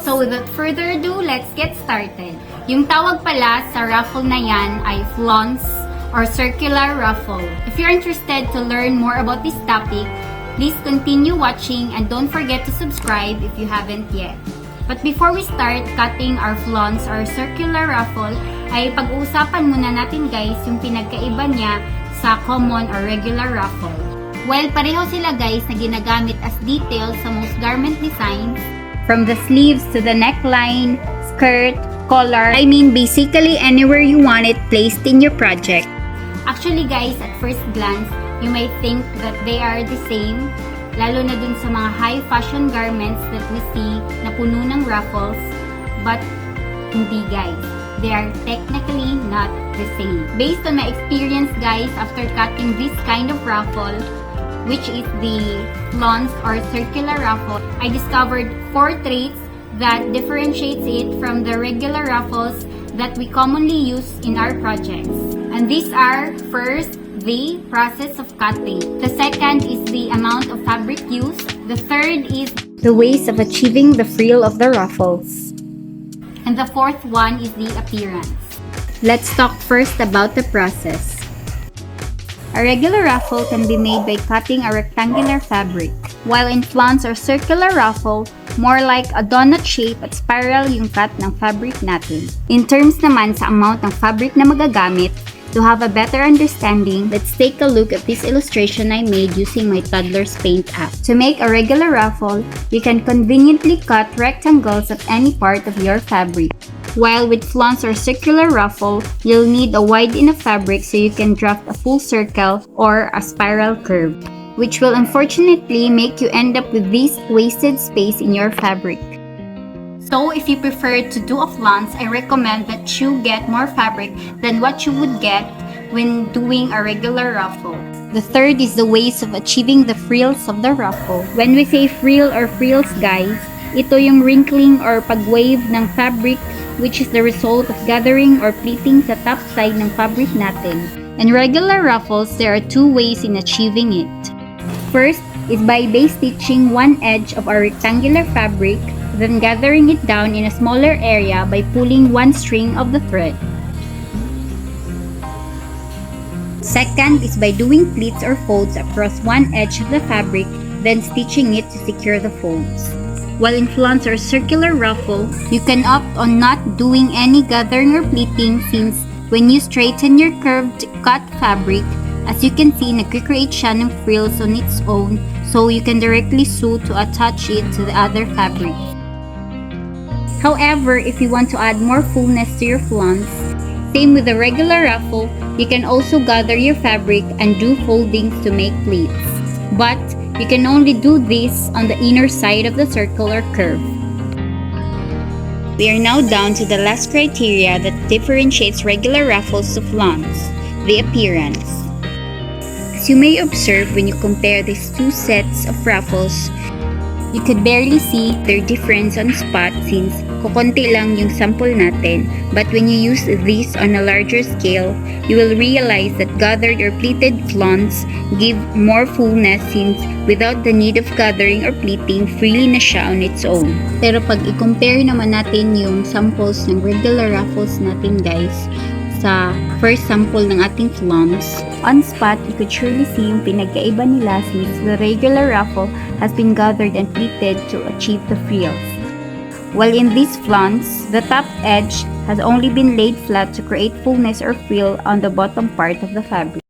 So without further ado, let's get started. Yung tawag pala sa ruffle na yan ay flounce or circular ruffle. If you're interested to learn more about this topic, please continue watching and don't forget to subscribe if you haven't yet. But before we start cutting our flounce or circular ruffle, ay pag-uusapan muna natin guys yung pinagkaiba niya sa common or regular ruffle. Well, pareho sila guys na ginagamit as details sa most garment designs, from the sleeves to the neckline, skirt, collar, I mean basically anywhere you want it placed in your project. Actually guys, at first glance, you may think that they are the same, lalo na dun sa mga high fashion garments that we see na puno ng ruffles, but hindi guys. They are technically not the same. Based on my experience guys, after cutting this kind of ruffle, which is the flounce or circular ruffle, I discovered 4 traits that differentiates it from the regular ruffles that we commonly use in our projects. And these are, first, the process of cutting. The second is the amount of fabric used. The third is the ways of achieving the frill of the ruffles. And the fourth one is the appearance. Let's talk first about the process. A regular ruffle can be made by cutting a rectangular fabric, while in flounce or circular ruffle, more like a donut shape at spiral yung cut ng fabric natin. In terms naman sa amount ng fabric na magagamit, to have a better understanding, let's take a look at this illustration I made using my Toddler's Paint app. To make a regular ruffle, you can conveniently cut rectangles at any part of your fabric. While with flounce or circular ruffle, you'll need a wide enough fabric so you can draft a full circle or a spiral curve, which will unfortunately make you end up with this wasted space in your fabric. So if you prefer to do a flounce, I recommend that you get more fabric than what you would get when doing a regular ruffle. The third is the ways of achieving the frills of the ruffle. When we say frill or frills guys, ito yung wrinkling or pag-wave ng fabric, which is the result of gathering or pleating sa top side ng fabric natin. In regular ruffles, there are 2 ways in achieving it. First is by base stitching one edge of our rectangular fabric, then gathering it down in a smaller area by pulling one string of the thread. Second is by doing pleats or folds across one edge of the fabric, then stitching it to secure the folds. While in flounce or circular ruffle, you can opt on not doing any gathering or pleating since when you straighten your curved cut fabric, as you can see, nagkikreate siya ng frills on its own, so you can directly sew to attach it to the other fabric. However, if you want to add more fullness to your flounce, same with the regular ruffle, you can also gather your fabric and do foldings to make pleats. But you can only do this on the inner side of the circle or curve. We are now down to the last criteria that differentiates regular ruffles to flounce, the appearance. As you may observe when you compare these 2 sets of ruffles, you could barely see their difference on spot since kukonti lang yung sample natin, but when you use this on a larger scale, you will realize that gathered or pleated flounce give more fullness since without the need of gathering or pleating, freely na siya on its own. Pero pag i-compare naman natin yung samples ng regular ruffles natin guys, sa first sample ng ating flounce, on spot, you could surely see yung pinagkaiba nila since the regular ruffle has been gathered and pleated to achieve the frills. While in this flounce, the top edge has only been laid flat to create fullness or frill on the bottom part of the fabric.